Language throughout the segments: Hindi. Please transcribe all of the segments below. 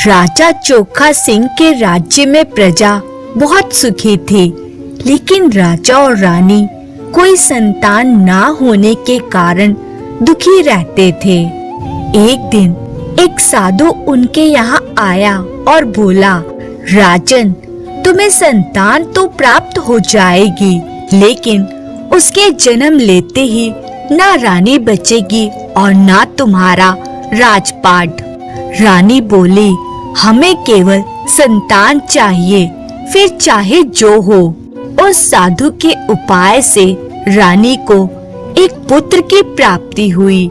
राजा चोखा सिंह के राज्य में प्रजा बहुत सुखी थी, लेकिन राजा और रानी कोई संतान ना होने के कारण दुखी रहते थे। एक दिन एक साधु उनके यहाँ आया और बोला, राजन, तुम्हें संतान तो प्राप्त हो जाएगी, लेकिन उसके जन्म लेते ही ना रानी बचेगी और ना तुम्हारा राजपाट। रानी बोली, हमें केवल संतान चाहिए, फिर चाहे जो हो। उस साधु के उपाय से रानी को एक पुत्र की प्राप्ति हुई,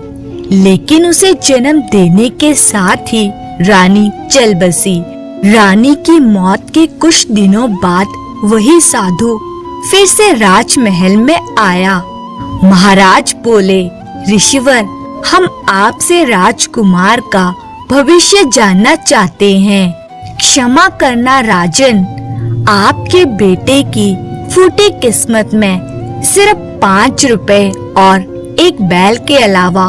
लेकिन उसे जन्म देने के साथ ही रानी चल बसी। रानी की मौत के कुछ दिनों बाद वही साधु फिर से राजमहल में आया। महाराज बोले, ऋषिवर, हम आपसे राजकुमार का भविष्य जानना चाहते हैं। क्षमा करना राजन, आपके बेटे की फूटी किस्मत में सिर्फ 5 रुपए और एक बैल के अलावा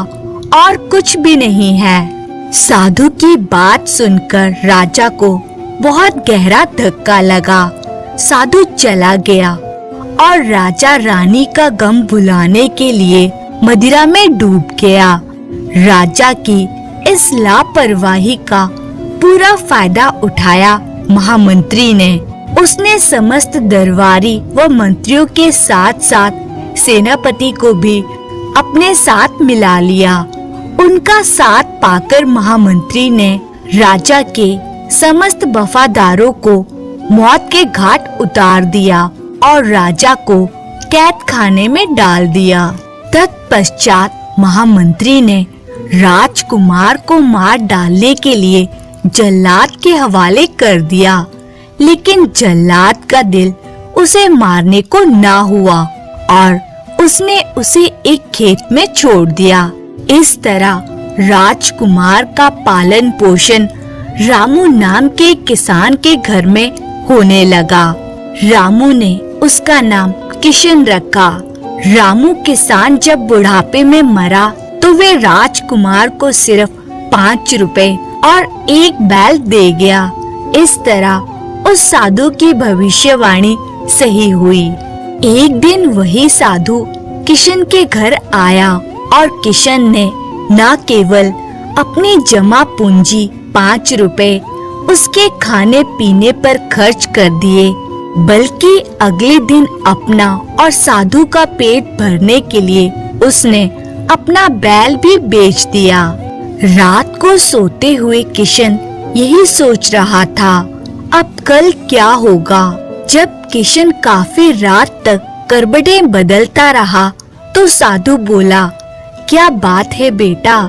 और कुछ भी नहीं है। साधु की बात सुनकर राजा को बहुत गहरा धक्का लगा। साधु चला गया और राजा रानी का गम भुलाने के लिए मदिरा में डूब गया। राजा की इस लापरवाही का पूरा फायदा उठाया महामंत्री ने। उसने समस्त दरबारी व मंत्रियों के साथ साथ सेनापति को भी अपने साथ मिला लिया। उनका साथ पाकर महामंत्री ने राजा के समस्त वफादारों को मौत के घाट उतार दिया और राजा को कैद खाने में डाल दिया। तत्पश्चात महामंत्री ने राजकुमार को मार डालने के लिए जल्लाद के हवाले कर दिया, लेकिन जल्लाद का दिल उसे मारने को ना हुआ और उसने उसे एक खेत में छोड़ दिया। इस तरह राजकुमार का पालन पोषण रामू नाम के किसान के घर में होने लगा। रामू ने उसका नाम किशन रखा। रामू किसान जब बुढ़ापे में मरा तो वे राजकुमार को सिर्फ 5 रुपए और एक बैल दे गया। इस तरह उस साधु की भविष्यवाणी सही हुई। एक दिन वही साधु किशन के घर आया और किशन ने न केवल अपनी जमा पूंजी 5 रुपए उसके खाने पीने पर खर्च कर दिए, बल्कि अगले दिन अपना और साधु का पेट भरने के लिए उसने अपना बैल भी बेच दिया। रात को सोते हुए किशन यही सोच रहा था, अब कल क्या होगा। जब किशन काफी रात तक करवटें बदलता रहा तो साधु बोला, क्या बात है बेटा,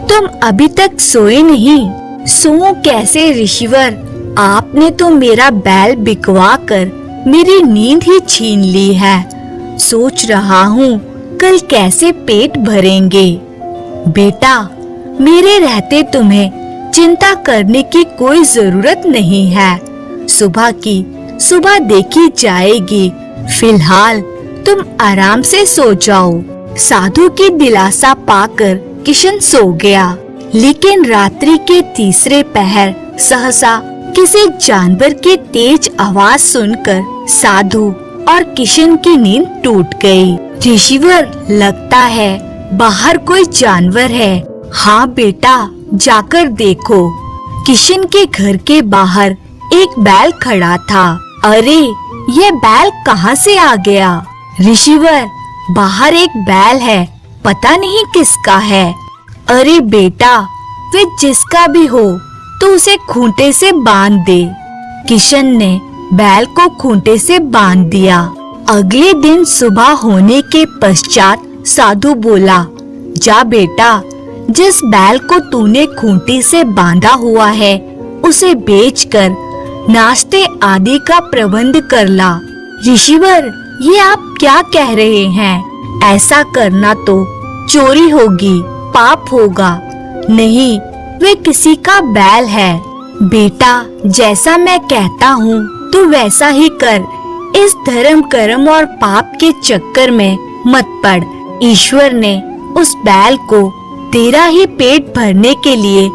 तुम अभी तक सोए नहीं? सोऊं कैसे ऋषिवर, आपने तो मेरा बैल बिकवा कर मेरी नींद ही छीन ली है। सोच रहा हूँ कल कैसे पेट भरेंगे। बेटा, मेरे रहते तुम्हें चिंता करने की कोई जरूरत नहीं है। सुबह की सुबह देखी जाएगी। फिलहाल तुम आराम से सो जाओ। साधु की दिलासा पाकर किशन सो गया, लेकिन रात्रि के तीसरे पहर सहसा किसी जानवर की तेज आवाज सुनकर साधु और किशन की नींद टूट गई। ऋषिवर, लगता है बाहर कोई जानवर है। हाँ बेटा, जाकर देखो। किशन के घर के बाहर एक बैल खड़ा था। अरे, ये बैल कहाँ से आ गया? ऋषिवर, बाहर एक बैल है, पता नहीं किसका है। अरे बेटा, वे जिसका भी हो तो उसे खूंटे से बांध दे। किशन ने बैल को खूंटे से बांध दिया। अगले दिन सुबह होने के पश्चात साधु बोला, जा बेटा, जिस बैल को तूने खूंटी से बांधा हुआ है उसे बेचकर नाश्ते आदि का प्रबंध कर ला। ऋषिवर, ये आप क्या कह रहे हैं? ऐसा करना तो चोरी होगी, पाप होगा। नहीं, वे किसी का बैल है। बेटा, जैसा मैं कहता हूँ तू वैसा ही कर। इस धर्म कर्म और पाप के चक्कर में मत पड़। ईश्वर ने उस बैल को तेरा ही पेट भरने के लिए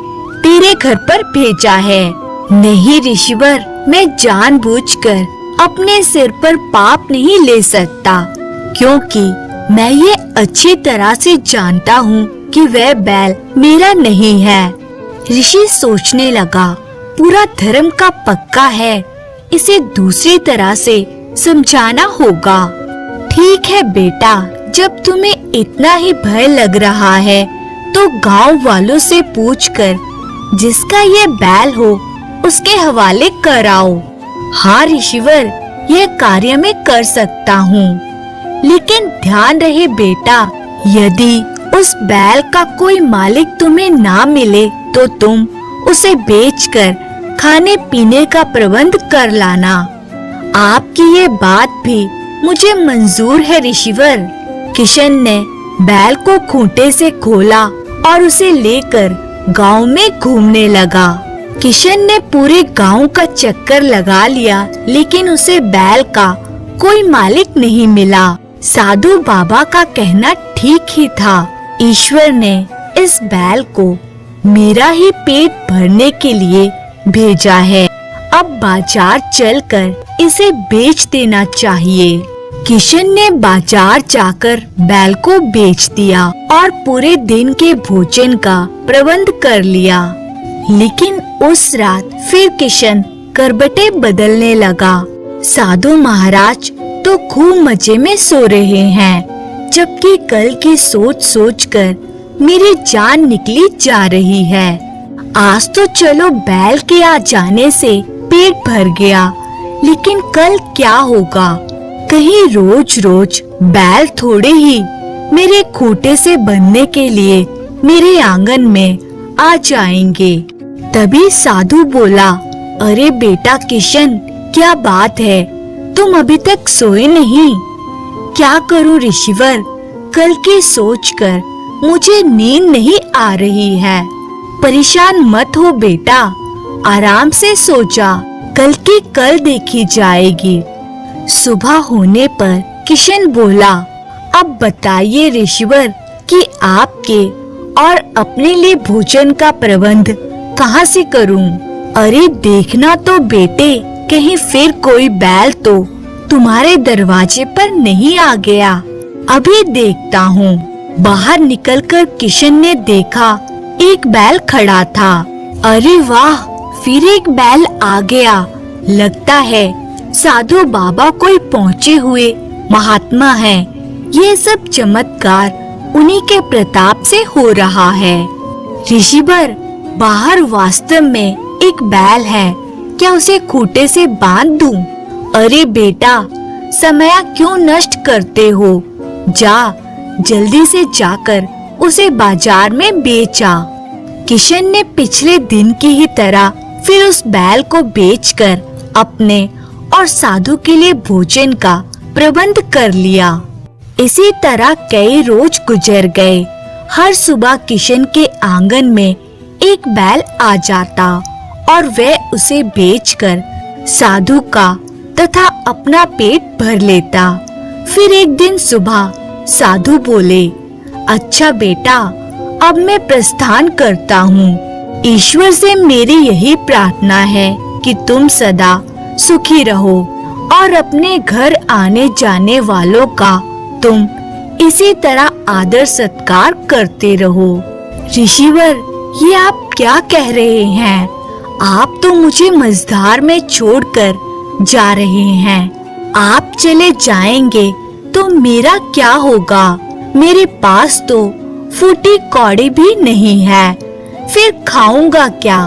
तेरे घर पर भेजा है। नहीं ऋषिवर, मैं जानबूझकर अपने सिर पर पाप नहीं ले सकता, क्योंकि मैं ये अच्छी तरह से जानता हूँ कि वह बैल मेरा नहीं है। ऋषि सोचने लगा, पूरा धर्म का पक्का है, इसे दूसरी तरह से समझाना होगा। ठीक है बेटा, जब तुम्हें इतना ही भय लग रहा है तो गांव वालों से पूछकर जिसका ये बैल हो उसके हवाले कराओ। हाँ ऋषिवर, यह कार्य मैं कर सकता हूँ, लेकिन ध्यान रहे बेटा, यदि उस बैल का कोई मालिक तुम्हें ना मिले तो तुम उसे बेचकर खाने पीने का प्रबंध कर लाना। आपकी ये बात भी मुझे मंजूर है ऋषिवर। किशन ने बैल को खूंटे से खोला और उसे लेकर गांव में घूमने लगा। किशन ने पूरे गांव का चक्कर लगा लिया, लेकिन उसे बैल का कोई मालिक नहीं मिला। साधु बाबा का कहना ठीक ही था, ईश्वर ने इस बैल को मेरा ही पेट भरने के लिए भेजा है। अब बाजार चलकर इसे बेच देना चाहिए। किशन ने बाजार जाकर बैल को बेच दिया और पूरे दिन के भोजन का प्रबंध कर लिया। लेकिन उस रात फिर किशन करवटें बदलने लगा। साधु महाराज तो खूब मजे में सो रहे हैं, जबकि कल की सोच सोचकर मेरी जान निकली जा रही है। आज तो चलो बैल के आ जाने से पेट भर गया, लेकिन कल क्या होगा? कहीं रोज रोज बैल थोड़े ही मेरे खूंटे से बंधने के लिए मेरे आंगन में आ जाएंगे। तभी साधु बोला, अरे बेटा किशन, क्या बात है, तुम अभी तक सोए नहीं? क्या करूं ऋषिवर, कल की सोचकर मुझे नींद नहीं आ रही है। परेशान मत हो बेटा, आराम से सो जा, कल की कल देखी जाएगी। सुबह होने पर किशन बोला, अब बताइए ऋषिवर कि आपके और अपने लिए भोजन का प्रबंध कहाँ से करूं? अरे देखना तो बेटे, कहीं फिर कोई बैल तो तुम्हारे दरवाजे पर नहीं आ गया। अभी देखता हूँ। बाहर निकलकर किशन ने देखा एक बैल खड़ा था। अरे वाह, फिर एक बैल आ गया। लगता है साधु बाबा कोई पहुँचे हुए महात्मा है। ये सब चमत्कार उन्हीं के प्रताप से हो रहा है। ऋषिवर, बाहर वास्तव में एक बैल है, क्या उसे खूंटे से बांध दूं? अरे बेटा, समय क्यों नष्ट करते हो? जा, जल्दी से जाकर उसे बाजार में बेचा। किशन ने पिछले दिन की ही तरह फिर उस बैल को बेचकर अपने और साधु के लिए भोजन का प्रबंध कर लिया। इसी तरह कई रोज गुजर गए। हर सुबह किशन के आंगन में एक बैल आ जाता और वह उसे बेचकर साधु का तथा अपना पेट भर लेता। फिर एक दिन सुबह साधु बोले, अच्छा बेटा, अब मैं प्रस्थान करता हूँ। ईश्वर से मेरी यही प्रार्थना है कि तुम सदा सुखी रहो और अपने घर आने जाने वालों का तुम इसी तरह आदर सत्कार करते रहो। ऋषिवर, ये आप क्या कह रहे हैं? आप तो मुझे मझधार में छोड़कर जा रहे हैं। आप चले जाएंगे तो मेरा क्या होगा? मेरे पास तो फूटी कौड़ी भी नहीं है, फिर खाऊंगा क्या?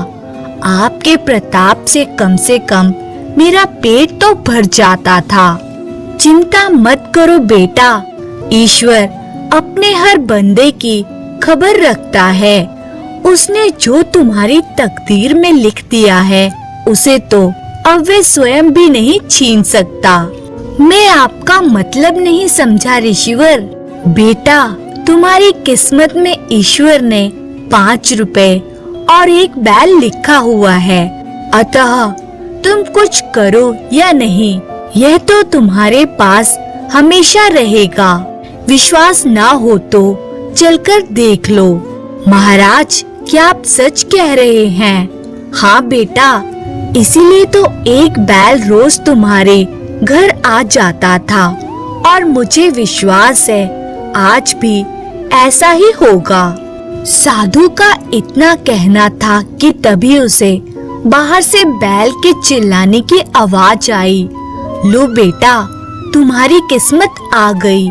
आपके प्रताप से कम मेरा पेट तो भर जाता था। चिंता मत करो बेटा, ईश्वर अपने हर बंदे की खबर रखता है। उसने जो तुम्हारी तकदीर में लिख दिया है, उसे तो अब वे स्वयं भी नहीं छीन सकता। मैं आपका मतलब नहीं समझा ऋषिवर। बेटा, तुम्हारी किस्मत में ईश्वर ने 5 रुपए और एक बैल लिखा हुआ है, अतः तुम कुछ करो या नहीं, यह तो तुम्हारे पास हमेशा रहेगा। विश्वास ना हो तो चलकर देख लो। महाराज, क्या आप सच कह रहे हैं? हाँ बेटा, इसीलिए तो एक बैल रोज तुम्हारे घर आ जाता था और मुझे विश्वास है आज भी ऐसा ही होगा। साधु का इतना कहना था कि तभी उसे बाहर से बैल के चिल्लाने की आवाज आई। लो बेटा, तुम्हारी किस्मत आ गई।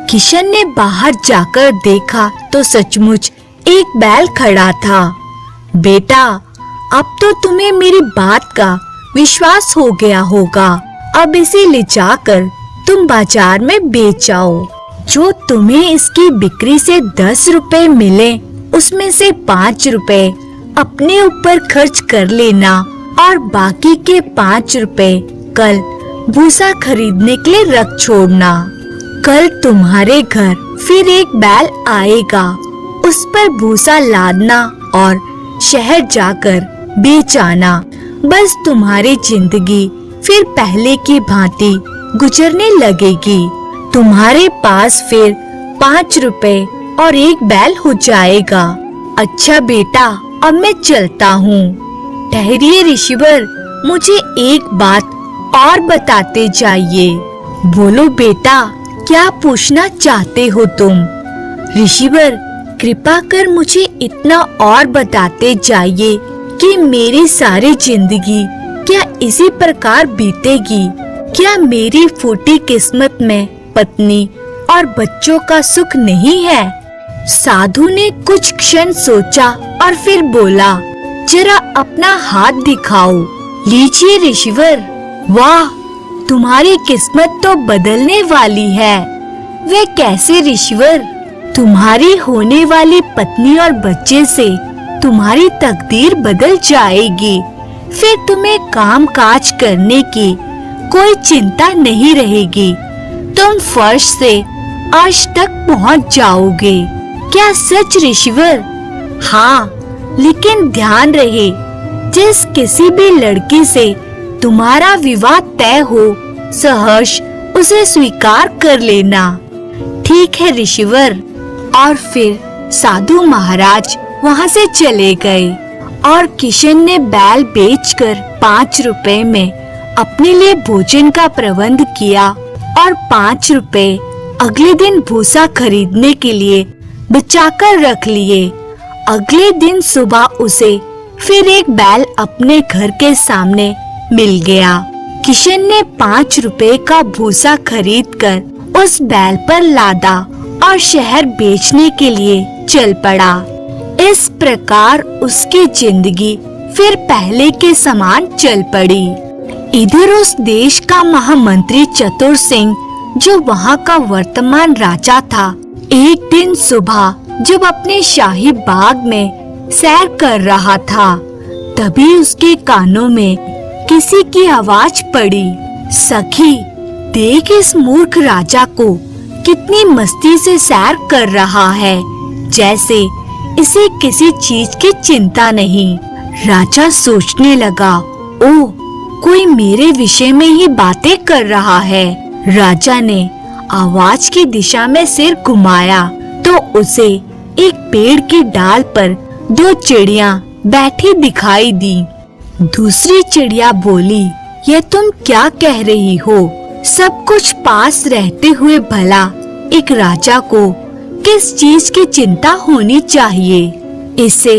किशन ने बाहर जाकर देखा तो सचमुच एक बैल खड़ा था। बेटा, अब तो तुम्हें मेरी बात का विश्वास हो गया होगा। अब इसे ले जाकर तुम बाजार में बेच आओ। जो तुम्हें इसकी बिक्री से 10 रुपए मिले उसमें से 5 रुपए अपने ऊपर खर्च कर लेना और बाकी के 5 रुपए कल भूसा खरीदने के लिए रख छोड़ना। कल तुम्हारे घर फिर एक बैल आएगा, उस पर भूसा लादना और शहर जाकर बेच आना। बस तुम्हारी जिंदगी फिर पहले की भांति गुजरने लगेगी। तुम्हारे पास फिर 5 रुपए और एक बैल हो जाएगा। अच्छा बेटा, अब मैं चलता हूँ। ठहरिए ऋषिवर, मुझे एक बात और बताते जाइए। बोलो बेटा, क्या पूछना चाहते हो तुम? ऋषिवर, कृपा कर मुझे इतना और बताते जाइए कि मेरी सारी जिंदगी क्या इसी प्रकार बीतेगी? क्या मेरी फूटी किस्मत में पत्नी और बच्चों का सुख नहीं है? साधु ने कुछ क्षण सोचा और फिर बोला, जरा अपना हाथ दिखाओ। लीजिए ऋषिवर। वाह, तुम्हारी किस्मत तो बदलने वाली है। वे कैसे ऋषिवर? तुम्हारी होने वाली पत्नी और बच्चे से तुम्हारी तकदीर बदल जाएगी। फिर तुम्हें काम काज करने की कोई चिंता नहीं रहेगी। तुम फर्श से अर्श तक पहुंच जाओगे। क्या सच ऋषिवर? हाँ, लेकिन ध्यान रहे, जिस किसी भी लड़की से तुम्हारा विवाह तय हो, सहर्ष उसे स्वीकार कर लेना। ठीक है ऋषिवर। और फिर साधु महाराज वहाँ से चले गए और किशन ने बैल बेचकर 5 रुपए में अपने लिए भोजन का प्रबंध किया और 5 रुपए अगले दिन भूसा खरीदने के लिए बचाकर रख लिए। अगले दिन सुबह उसे फिर एक बैल अपने घर के सामने मिल गया। किशन ने 5 रुपए का भूसा खरीदकर उस बैल पर लादा और शहर बेचने के लिए चल पड़ा। इस प्रकार उसकी जिंदगी फिर पहले के समान चल पड़ी। इधर उस देश का महामंत्री चतुर सिंह, जो वहाँ का वर्तमान राजा था, एक दिन सुबह जब अपने शाही बाग में सैर कर रहा था, तभी उसके कानों में किसी की आवाज पड़ी। सखी, देख इस मूर्ख राजा को, कितनी मस्ती से सैर कर रहा है, जैसे इसे किसी चीज की चिंता नहीं। राजा सोचने लगा, ओह, कोई मेरे विषय में ही बातें कर रहा है। राजा ने आवाज की दिशा में सिर घुमाया तो उसे एक पेड़ की डाल पर 2 चिड़िया बैठी दिखाई दी। दूसरी चिड़िया बोली, ये तुम क्या कह रही हो? सब कुछ पास रहते हुए भला एक राजा को किस चीज की चिंता होनी चाहिए? इसे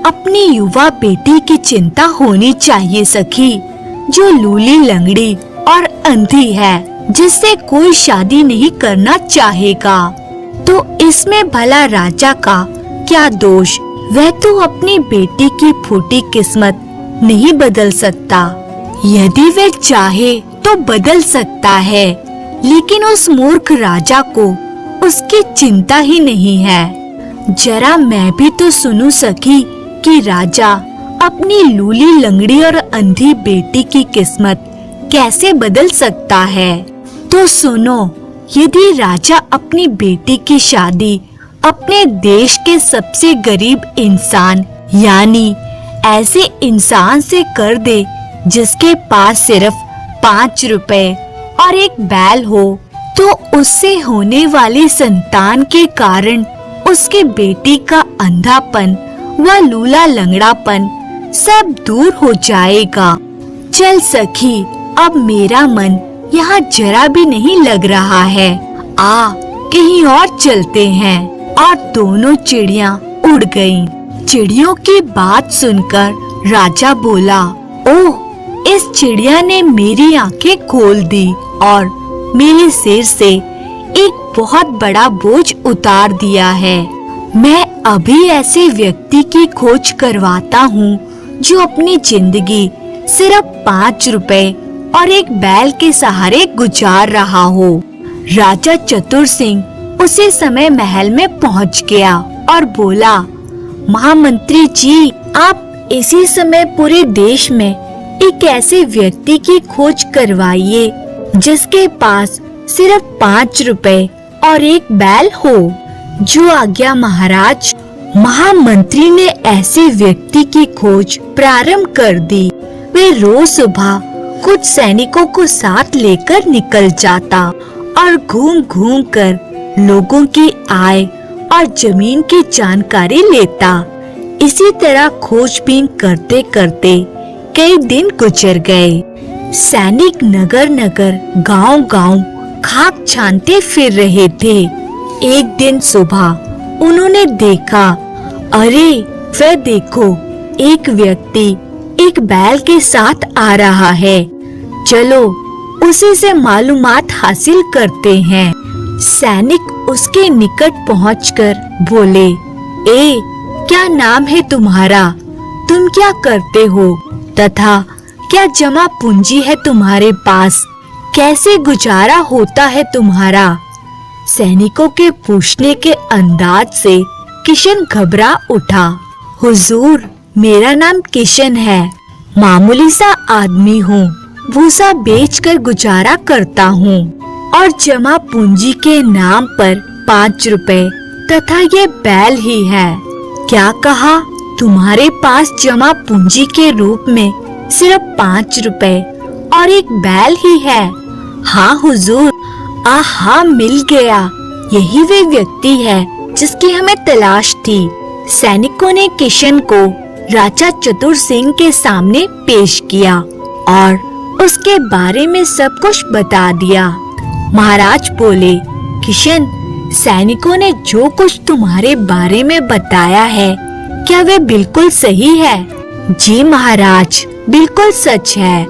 अपनी युवा बेटी की चिंता होनी चाहिए सखी, जो लूली लंगड़ी और अंधी है, जिससे कोई शादी नहीं करना चाहेगा। तो इसमें भला राजा का क्या दोष? वह तो अपनी बेटी की फूटी किस्मत नहीं बदल सकता। यदि वह चाहे तो बदल सकता है, लेकिन उस मूर्ख राजा को उसकी चिंता ही नहीं है। जरा मैं भी तो सुनूं सखी कि राजा अपनी लूली लंगड़ी और अंधी बेटी की किस्मत कैसे बदल सकता है। तो सुनो, यदि राजा अपनी बेटी की शादी अपने देश के सबसे गरीब इंसान, यानी ऐसे इंसान से कर दे जिसके पास सिर्फ 5 रुपए और एक बैल हो, तो उससे होने वाली संतान के कारण उसकी बेटी का अंधापन व लूला लंगड़ापन सब दूर हो जाएगा चल सखी, अब मेरा मन यहाँ जरा भी नहीं लग रहा है। आ, कहीं और चलते हैं। और दोनों चिड़िया उड़ गईं। चिड़ियों की बात सुनकर राजा बोला, ओह, इस चिड़िया ने मेरी आंखें खोल दी और मेरे सिर से एक बहुत बड़ा बोझ उतार दिया है। मैं अभी ऐसे व्यक्ति की खोज करवाता हूँ जो अपनी जिंदगी सिर्फ 5 रुपए और एक बैल के सहारे गुजार रहा हो। राजा चतुर सिंह उसी समय महल में पहुँच गया और बोला, महामंत्री जी, आप इसी समय पूरे देश में एक ऐसे व्यक्ति की खोज करवाइए जिसके पास सिर्फ 5 रुपए और एक बैल हो। जो आज्ञा महाराज। महामंत्री ने ऐसे व्यक्ति की खोज प्रारंभ कर दी। वे रोज सुबह कुछ सैनिकों को साथ लेकर निकल जाता और घूम घूम कर लोगों की आय और जमीन की जानकारी लेता। इसी तरह खोजबीन करते करते कई दिन गुजर गए। सैनिक नगर नगर, गांव गांव खाक छानते फिर रहे थे। एक दिन सुबह उन्होंने देखा, अरे वह देखो, एक व्यक्ति एक बैल के साथ आ रहा है। चलो उसी से मालूमात हासिल करते हैं। सैनिक उसके निकट पहुंचकर बोले, ए, क्या नाम है तुम्हारा? तुम क्या करते हो तथा क्या जमा पूंजी है तुम्हारे पास? कैसे गुजारा होता है तुम्हारा? सैनिकों के पूछने के अंदाज से किशन घबरा उठा। हुजूर, मेरा नाम किशन है। मामूली सा आदमी हूँ। भूसा बेचकर गुजारा करता हूँ और जमा पूंजी के नाम पर 5 रुपए तथा ये बैल ही है। क्या कहा? तुम्हारे पास जमा पूंजी के रूप में सिर्फ 5 रुपए और एक बैल ही है? हाँ हुजूर। आहा, मिल गया। यही वे व्यक्ति है जिसकी हमें तलाश थी। सैनिकों ने किशन को राजा चतुर सिंह के सामने पेश किया और उसके बारे में सब कुछ बता दिया। महाराज बोले, किशन, सैनिकों ने जो कुछ तुम्हारे बारे में बताया है, क्या वे बिल्कुल सही है? जी महाराज, बिल्कुल सच है।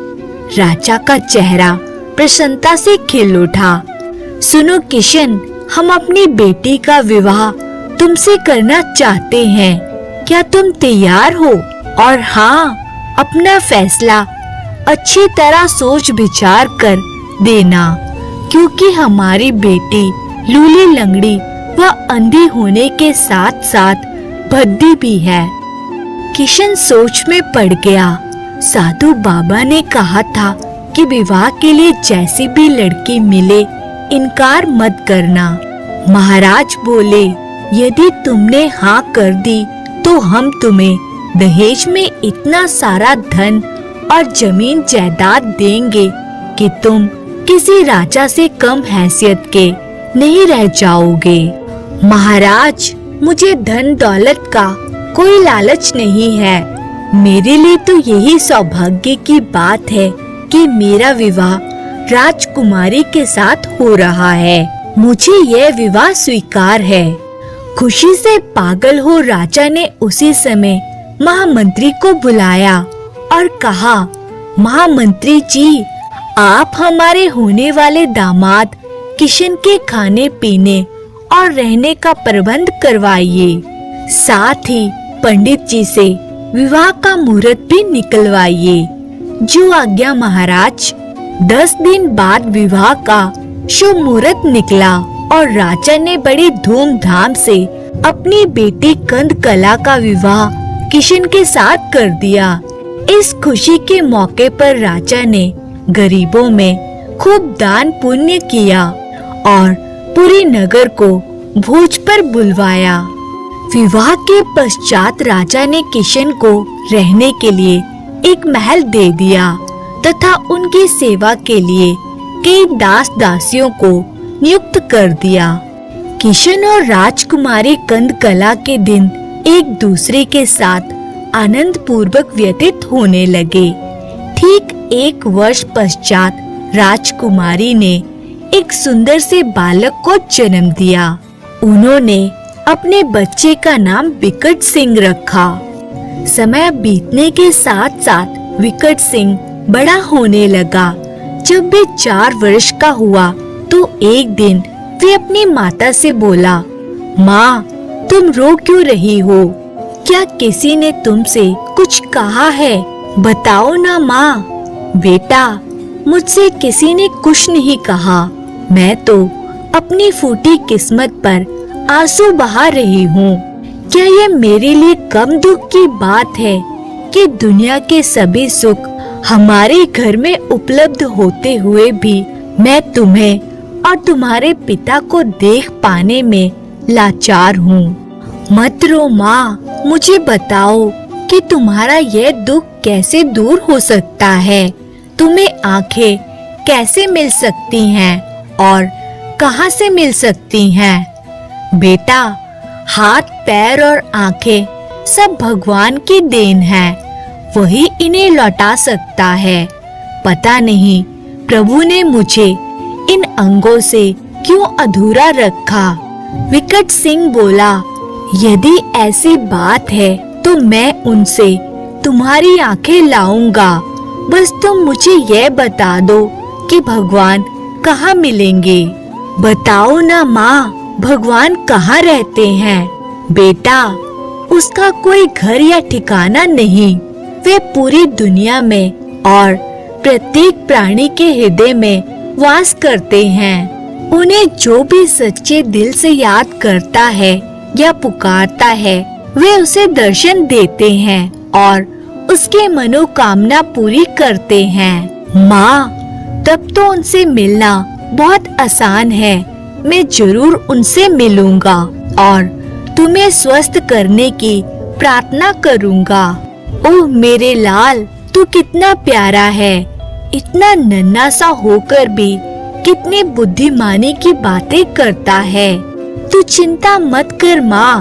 राजा का चेहरा प्रसन्नता से खिल उठा। सुनो किशन, हम अपनी बेटी का विवाह तुमसे करना चाहते हैं। क्या तुम तैयार हो? और हाँ, अपना फैसला अच्छी तरह सोच विचार कर देना, क्योंकि हमारी बेटी लूली लंगड़ी व अंधी होने के साथ साथ भद्दी भी है। किशन सोच में पड़ गया। साधु बाबा ने कहा था कि विवाह के लिए जैसी भी लड़की मिले इनकार मत करना। महाराज बोले, यदि तुमने हाँ कर दी तो हम तुम्हें दहेज में इतना सारा धन और जमीन जायदाद देंगे कि तुम किसी राजा से कम हैसियत के नहीं रह जाओगे। महाराज, मुझे धन दौलत का कोई लालच नहीं है। मेरे लिए तो यही सौभाग्य की बात है कि मेरा विवाह राजकुमारी के साथ हो रहा है। मुझे यह विवाह स्वीकार है। खुशी से पागल हो राजा ने उसी समय महामंत्री को बुलाया और कहा, महामंत्री जी, आप हमारे होने वाले दामाद किशन के खाने पीने और रहने का प्रबंध करवाइए। साथ ही पंडित जी से विवाह का मुहूर्त भी निकलवाइए। जो आज्ञा महाराज। 10 दिन बाद विवाह का शुभ मुहूर्त निकला और राजा ने बड़ी धूमधाम से अपनी बेटी कंदकला का विवाह किशन के साथ कर दिया। इस खुशी के मौके पर राजा ने गरीबों में खूब दान पुण्य किया और पूरे नगर को भोज पर बुलवाया। विवाह के पश्चात राजा ने किशन को रहने के लिए एक महल दे दिया तथा उनकी सेवा के लिए कई दास दासियों को नियुक्त कर दिया। किशन और राजकुमारी कंदकला के दिन एक दूसरे के साथ आनंद पूर्वक व्यतीत होने लगे। ठीक 1 वर्ष पश्चात राजकुमारी ने एक सुंदर से बालक को जन्म दिया। उन्होंने अपने बच्चे का नाम विकट सिंह रखा। समय बीतने के साथ साथ विकट सिंह बड़ा होने लगा। जब वे 4 वर्ष का हुआ तो एक दिन वे अपनी माता से बोला, माँ, तुम रो क्यों रही हो? क्या किसी ने तुमसे कुछ कहा है? बताओ ना माँ। बेटा, मुझसे किसी ने कुछ नहीं कहा। मैं तो अपनी फूटी किस्मत पर आंसू बहा रही हूँ। क्या ये मेरे लिए कम दुख की बात है कि दुनिया के सभी सुख हमारे घर में उपलब्ध होते हुए भी मैं तुम्हें और तुम्हारे पिता को देख पाने में लाचार हूँ। मत रो माँ, मुझे बताओ कि तुम्हारा यह दुख कैसे दूर हो सकता है? तुम्हें आंखें कैसे मिल सकती हैं और कहाँ से मिल सकती हैं? बेटा, हाथ, पैर और आंखें सब भगवान की देन है। वही इन्हें लौटा सकता है। पता नहीं प्रभु ने मुझे इन अंगों से क्यों अधूरा रखा। विकट सिंह बोला, यदि ऐसी बात है तो मैं उनसे तुम्हारी आंखें लाऊंगा। बस तुम मुझे यह बता दो कि भगवान कहाँ मिलेंगे। बताओ ना माँ, भगवान कहाँ रहते हैं? बेटा, उसका कोई घर या ठिकाना नहीं। वे पूरी दुनिया में और प्रत्येक प्राणी के हृदय में वास करते हैं। उन्हें जो भी सच्चे दिल से याद करता है या पुकारता है, वे उसे दर्शन देते हैं और उसके मनोकामना पूरी करते हैं। माँ, तब तो उनसे मिलना बहुत आसान है। मैं जरूर उनसे मिलूंगा और तुम्हें स्वस्थ करने की प्रार्थना करूंगा। ओह मेरे लाल, तू कितना प्यारा है। इतना नन्हा सा होकर भी कितनी बुद्धिमानी की बातें करता है। तू चिंता मत कर माँ,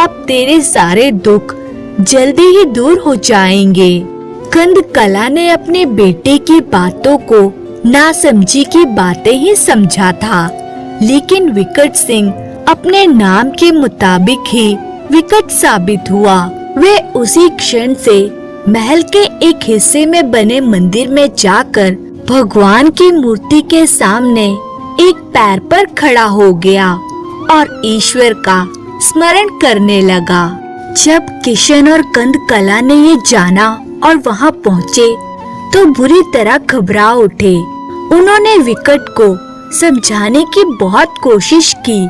अब तेरे सारे दुख जल्दी ही दूर हो जाएंगे। कंदकला ने अपने बेटे की बातों को नासमझी की बातें ही समझा था, लेकिन विकट सिंह अपने नाम के मुताबिक ही विकट साबित हुआ। वे उसी क्षण से महल के एक हिस्से में बने मंदिर में जाकर भगवान की मूर्ति के सामने एक पैर पर खड़ा हो गया और ईश्वर का स्मरण करने लगा। जब किशन और कंदकला ने ये जाना और वहाँ पहुँचे तो बुरी तरह घबरा उठे। उन्होंने विकट को समझाने की बहुत कोशिश की,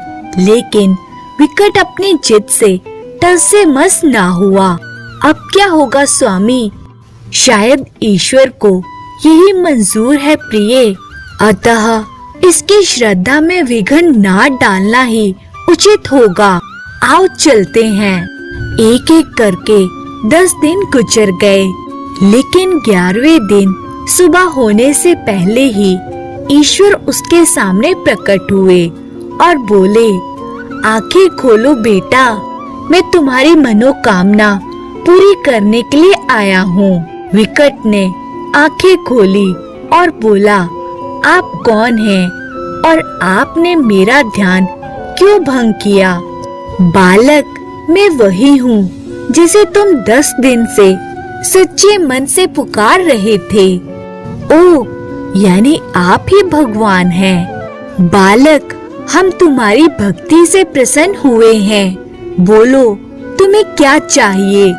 लेकिन विकट अपनी जिद से टस से मस ना हुआ। अब क्या होगा स्वामी? शायद ईश्वर को यही मंजूर है प्रिय, अतः इसकी श्रद्धा में विघ्न ना डालना ही उचित होगा। आओ चलते हैं। एक एक करके 10 दिन गुजर गए, लेकिन 11वें दिन सुबह होने से पहले ही ईश्वर उसके सामने प्रकट हुए और बोले, आंखें खोलो बेटा, मैं तुम्हारी मनोकामना पूरी करने के लिए आया हूँ। विकट ने आंखें खोली और बोला, आप कौन हैं और आपने मेरा ध्यान क्यों भंग किया? बालक, मैं वही हूँ जिसे तुम 10 दिन से सच्चे मन से पुकार रहे थे। ओह, यानी आप ही भगवान हैं। बालक, हम तुम्हारी भक्ति से प्रसन्न हुए हैं। बोलो, तुम्हें क्या चाहिए?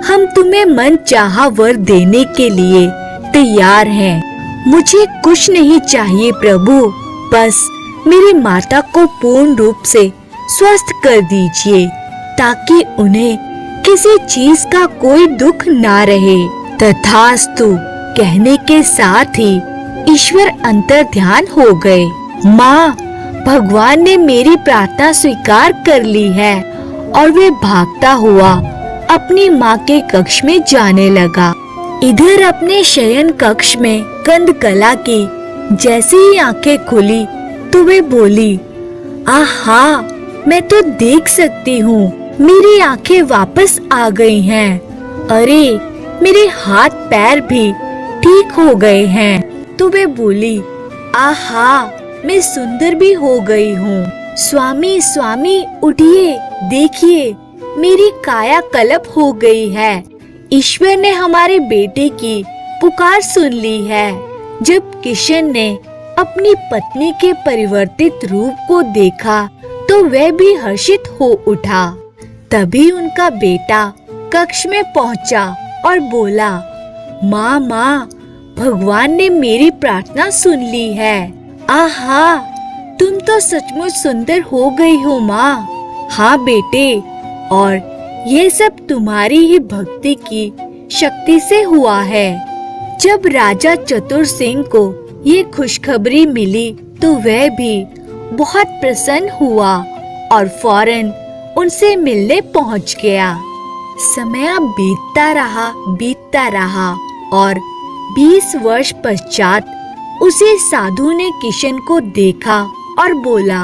हम तुम्हें मन चाहा वर देने के लिए तैयार हैं। मुझे कुछ नहीं चाहिए प्रभु, बस मेरी माता को पूर्ण रूप से स्वस्थ कर दीजिए ताकि उन्हें किसी चीज का कोई दुख ना रहे। तथास्तु कहने के साथ ही ईश्वर अंतर ध्यान हो गए। माँ, भगवान ने मेरी प्रार्थना स्वीकार कर ली है और वे भागता हुआ अपनी माँ के कक्ष में जाने लगा। इधर अपने शयन कक्ष में कंदकला की जैसे ही आंखें खुली तो वे बोली, आहा, मैं तो देख सकती हूँ, मेरी आंखें वापस आ गई हैं। अरे, मेरे हाथ पैर भी ठीक हो गए हैं। तो वे बोली, आहा, मैं सुंदर भी हो गई हूँ। स्वामी स्वामी उठिए, देखिए मेरी काया कल्प हो गई है। ईश्वर ने हमारे बेटे की पुकार सुन ली है। जब किशन ने अपनी पत्नी के परिवर्तित रूप को देखा तो वह भी हर्षित हो उठा। तभी उनका बेटा कक्ष में पहुंचा और बोला, माँ माँ, भगवान ने मेरी प्रार्थना सुन ली है। आहा, तुम तो सचमुच सुंदर हो गई हो माँ। हाँ बेटे, और ये सब तुम्हारी ही भक्ति की शक्ति से हुआ है। जब राजा चतुर सिंह को ये खुशखबरी मिली तो वह भी बहुत प्रसन्न हुआ और फौरन उनसे मिलने पहुंच गया। समय बीतता रहा और 20 वर्ष पश्चात उसी साधु ने किशन को देखा और बोला,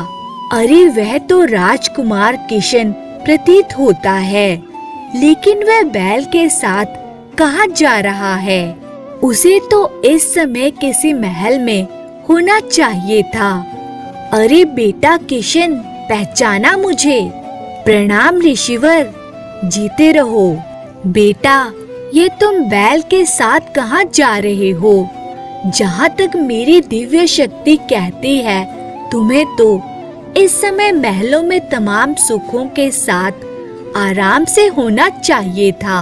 अरे वह तो राजकुमार किशन प्रतीत होता है, लेकिन वह बैल के साथ कहाँ जा रहा है? उसे तो इस समय किसी महल में होना चाहिए था। अरे बेटा किशन, पहचाना मुझे? प्रणाम ऋषिवर, जीते रहो। बेटा, ये तुम बैल के साथ कहाँ जा रहे हो? जहाँ तक मेरी दिव्य शक्ति कहती है, तुम्हें तो इस समय महलों में तमाम सुखों के साथ आराम से होना चाहिए था।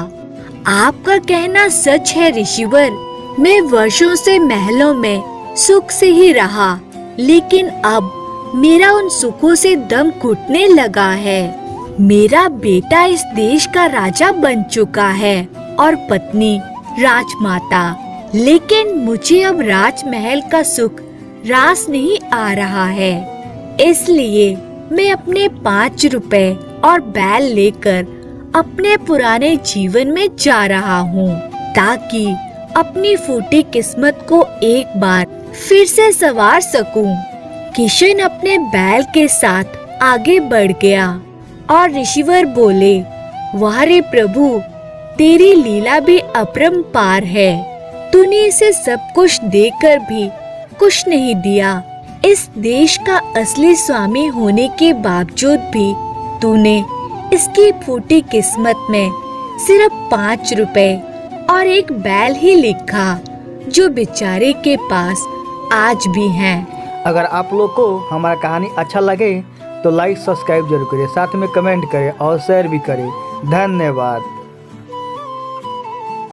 आपका कहना सच है ऋषिवर, मैं वर्षों से महलों में सुख से ही रहा, लेकिन अब मेरा उन सुखों से दम घुटने लगा है। मेरा बेटा इस देश का राजा बन चुका है और पत्नी राजमाता, लेकिन मुझे अब राजमहल का सुख रास नहीं आ रहा है। इसलिए मैं अपने 5 रुपए और बैल लेकर अपने पुराने जीवन में जा रहा हूँ, ताकि अपनी फूटी किस्मत को एक बार फिर से संवार सकूं। किशन अपने बैल के साथ आगे बढ़ गया और ऋषिवर बोले, वाह रे प्रभु, तेरी लीला भी अपरंपार है। तूने इसे सब कुछ देकर भी कुछ नहीं दिया। इस देश का असली स्वामी होने के बावजूद भी तूने इसकी फूटी किस्मत में सिर्फ 5 रुपए और एक बैल ही लिखा, जो बेचारे के पास आज भी है। अगर आप लोग को हमारा कहानी अच्छा लगे तो लाइक सब्सक्राइब जरूर करें, साथ में कमेंट करें और शेयर भी करें। धन्यवाद।